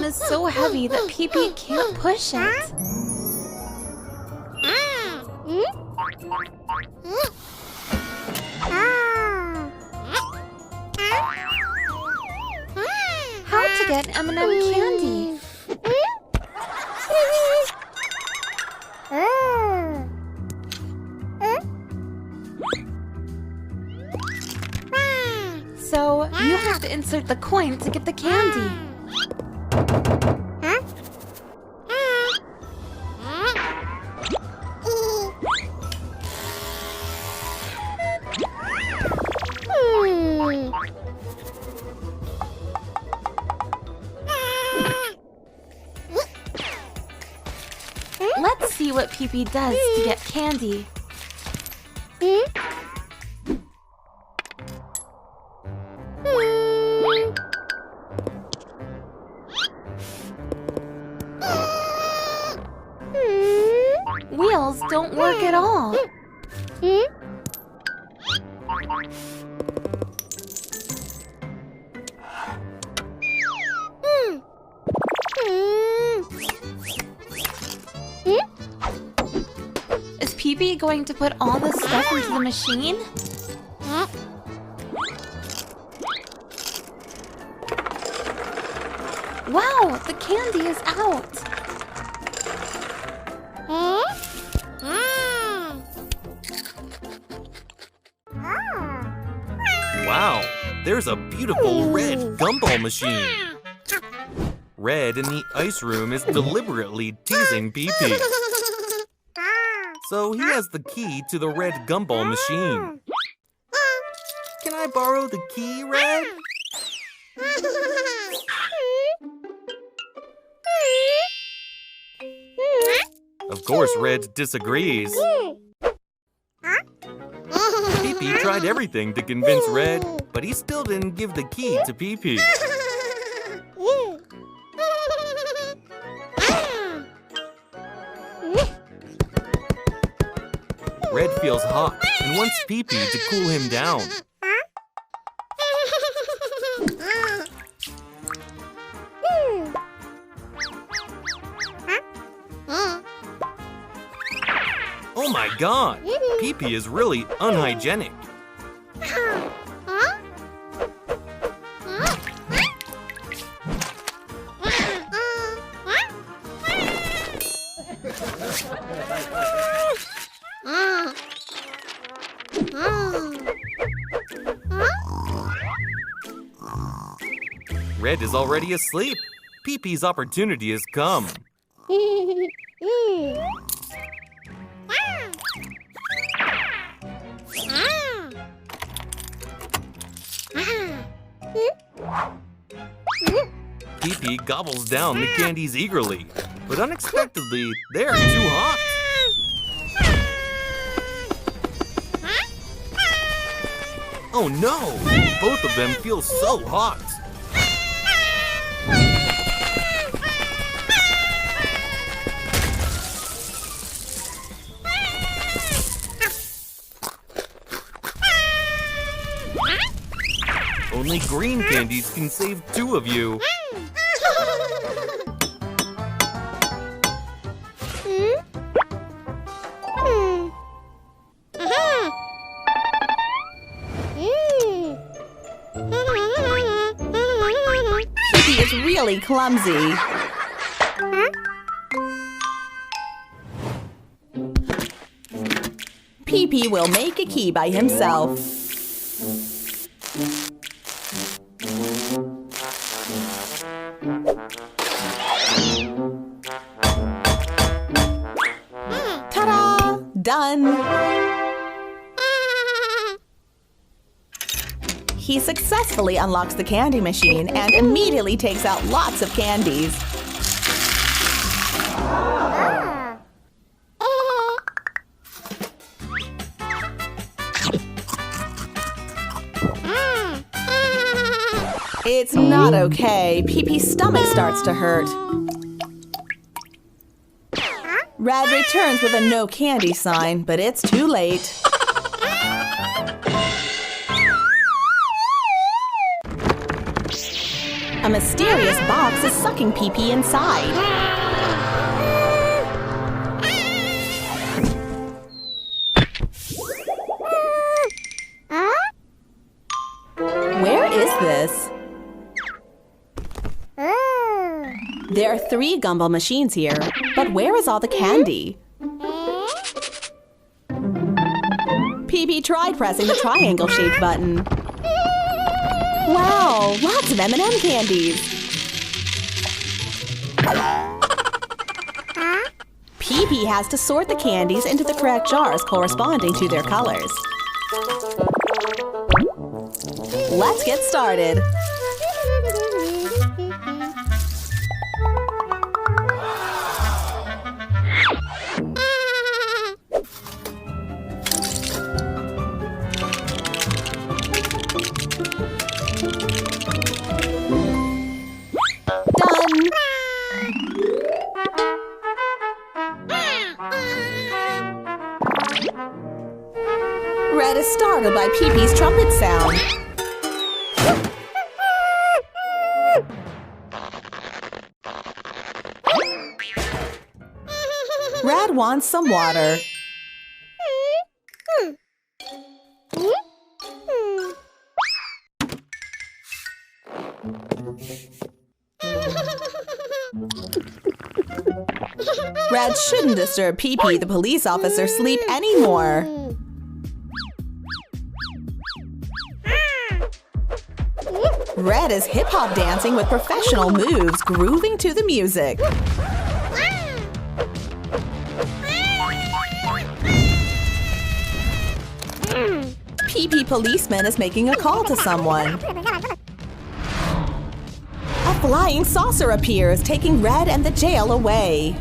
one is so heavy that Pee-Pee can't push it. How to get M&M candy? So, you have to insert the coin to get the candy. Let's see what Pee-Pee does to get candy. Wheels don't work at all. Is Pee-Pee going to put all this stuff into the machine? Wow, the candy is out. Wow, there's a beautiful red gumball machine. Red in the ice room is deliberately teasing Pee-Pee. So he has the key to the red gumball machine. Can I borrow the key, Red? Of course, Red disagrees. Pee-Pee tried everything to convince Red, but he still didn't give the key to Pee-Pee. Red feels hot and wants Pee-Pee to cool him down. Oh my god! Pee-Pee is really unhygienic. Red is already asleep. Pee-Pee's opportunity has come. Pee-Pee gobbles down the candies eagerly, but unexpectedly, they're too hot. Oh no! Both of them feel so hot. Only green candies can save two of you. He is really clumsy. Pee-Pee will make a key by himself. Ta-da! Done! He successfully unlocks the candy machine and immediately takes out lots of candies. It's not okay. Pee-Pee's stomach starts to hurt. Red returns with a no candy sign, but it's too late. A mysterious box is sucking Pee-Pee inside. Where is this? There are 3 gumball machines here, but where is all the candy? Pee-Pee tried pressing the triangle-shaped button. Wow, lots of M&M candies. Pee-Pee has to sort the candies into the correct jars corresponding to their colors. Let's get started. Red is startled by Pee-Pee's trumpet sound. Red wants some water. Red shouldn't disturb Pee-Pee, the police officer, sleep anymore. Red is hip-hop dancing with professional moves, grooving to the music. Pee-Pee policeman is making a call to someone. A flying saucer appears, taking Red and the jail away.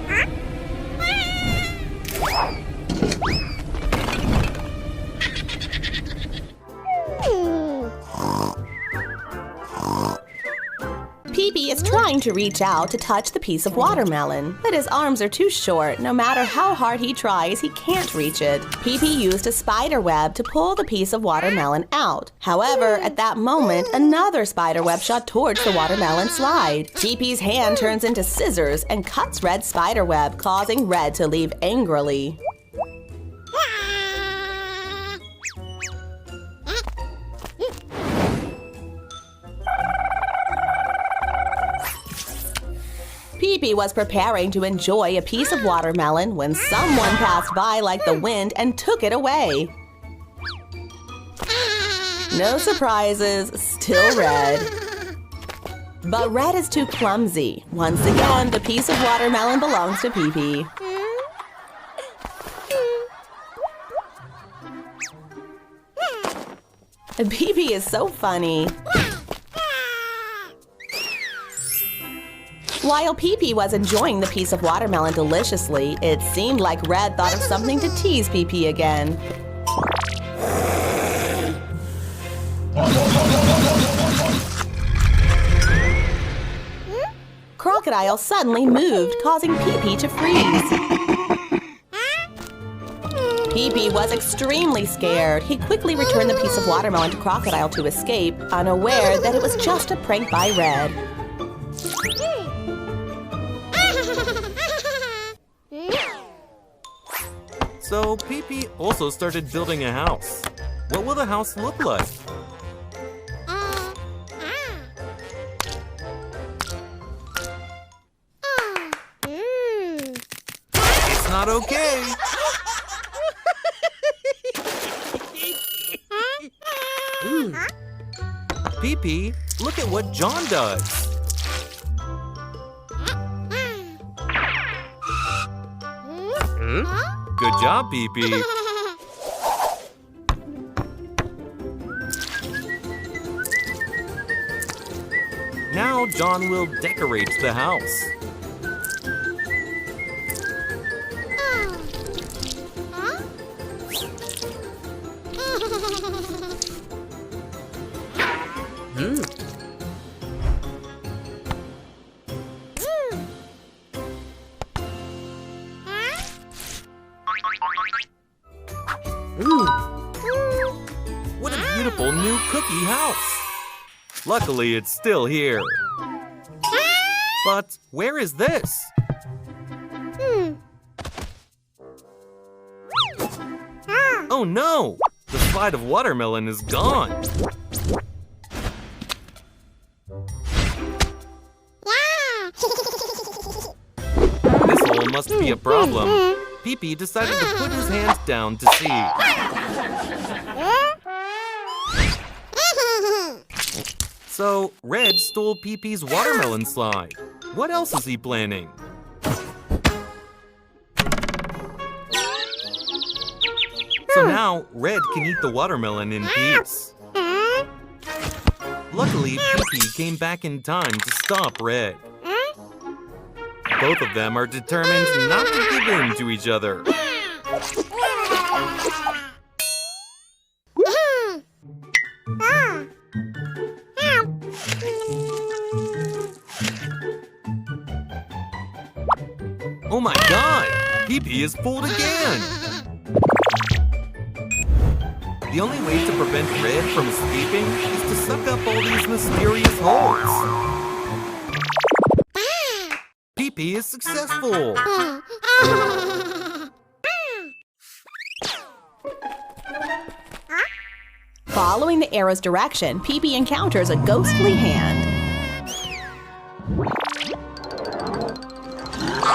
Pee-Pee is trying to reach out to touch the piece of watermelon, but his arms are too short. No matter how hard he tries, he can't reach it. Pee-Pee used a spider web to pull the piece of watermelon out. However, at that moment, another spider web shot towards the watermelon slide. Pee-Pee's hand turns into scissors and cuts Red's spider web, causing Red to leave angrily. Pee-Pee was preparing to enjoy a piece of watermelon when someone passed by like the wind and took it away. No surprises, still Red. But Red is too clumsy. Once again, the piece of watermelon belongs to Pee-Pee. Pee-Pee is so funny. While Pee-Pee was enjoying the piece of watermelon deliciously, it seemed like Red thought of something to tease Pee-Pee again. Crocodile suddenly moved, causing Pee-Pee to freeze. Pee-Pee was extremely scared. He quickly returned the piece of watermelon to Crocodile to escape, unaware that it was just a prank by Red. So Pee-Pee also started building a house. What will the house look like? It's not okay! Pee-Pee, look at what John does! Good job, Pee-Pee. Now John will decorate the house. What a beautiful new cookie house! Luckily, it's still here. But where is this? Oh no! The slide of watermelon is gone. This hole must be a problem. Pee-Pee decided to put his hands down to see. So, Red stole Pee-Pee's watermelon slide. What else is he planning? So now, Red can eat the watermelon in peace. Luckily, Pee-Pee came back in time to stop Red. Both of them are determined not to give in to each other. Oh my god! Pee-Pee is fooled again! The only way to prevent Red from escaping is to suck up all these mysterious holes. Pee-Pee is successful! Following the arrow's direction, Pee-Pee encounters a ghostly hand.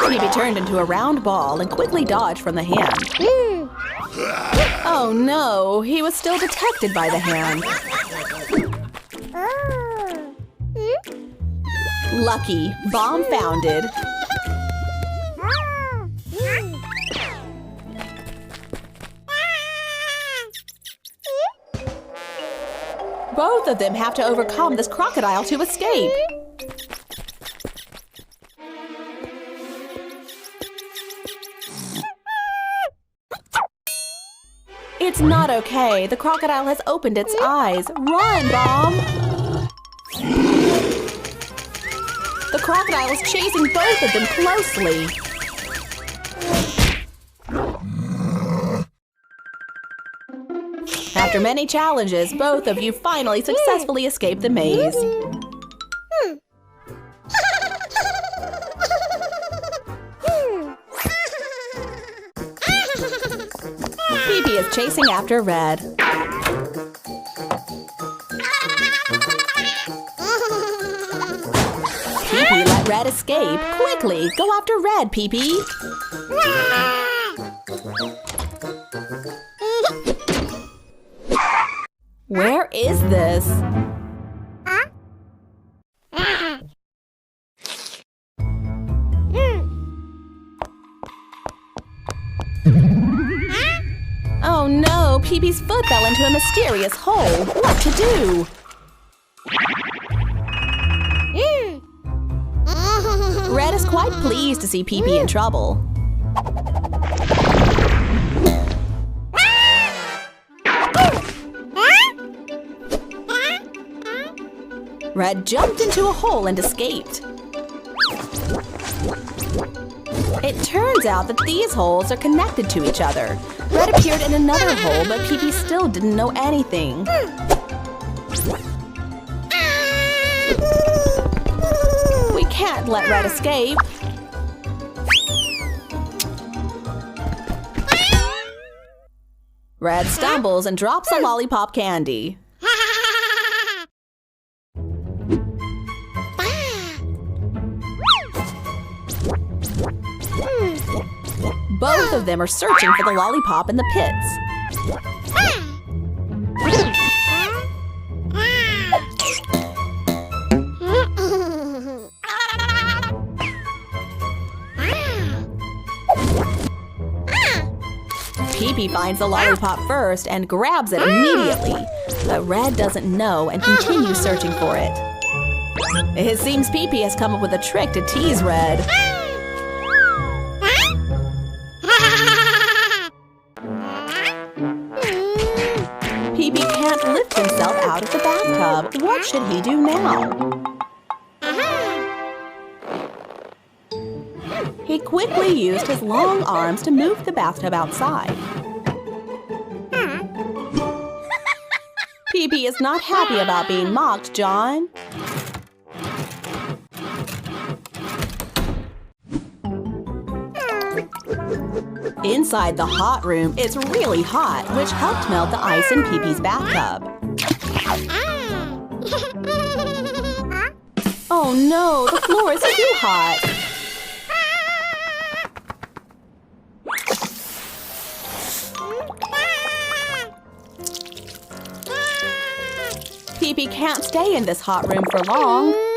Pee-Pee turned into a round ball and quickly dodged from the hand. Oh no, he was still detected by the hand. Lucky, bomb founded. Both of them have to overcome this crocodile to escape. It's not okay. The crocodile has opened its eyes. Run, Bomb! The crocodile is chasing both of them closely. After many challenges, both of you finally successfully escape the maze. Pee-Pee is chasing after Red. Pee-Pee let Red escape. Quickly, go after Red, Pee-Pee. Where is this? Oh no, Pee-Pee's foot fell into a mysterious hole. What to do? Red is quite pleased to see Pee-Pee in trouble. Red jumped into a hole and escaped. It turns out that these holes are connected to each other. Red appeared in another hole, but Pee-Pee still didn't know anything. We can't let Red escape. Red stumbles and drops a lollipop candy. Both of them are searching for the lollipop in the pits. Pee-Pee finds the lollipop first and grabs it immediately, but Red doesn't know and continues searching for it. It seems Pee-Pee has come up with a trick to tease Red. Pee-Pee can't lift himself out of the bathtub. What should he do now? He quickly used his long arms to move the bathtub outside. Pee-Pee is not happy about being mocked, John. Inside the hot room, it's really hot, which helped melt the ice in Pee-Pee's bathtub. Oh no, the floor is too hot. Pee-Pee can't stay in this hot room for long.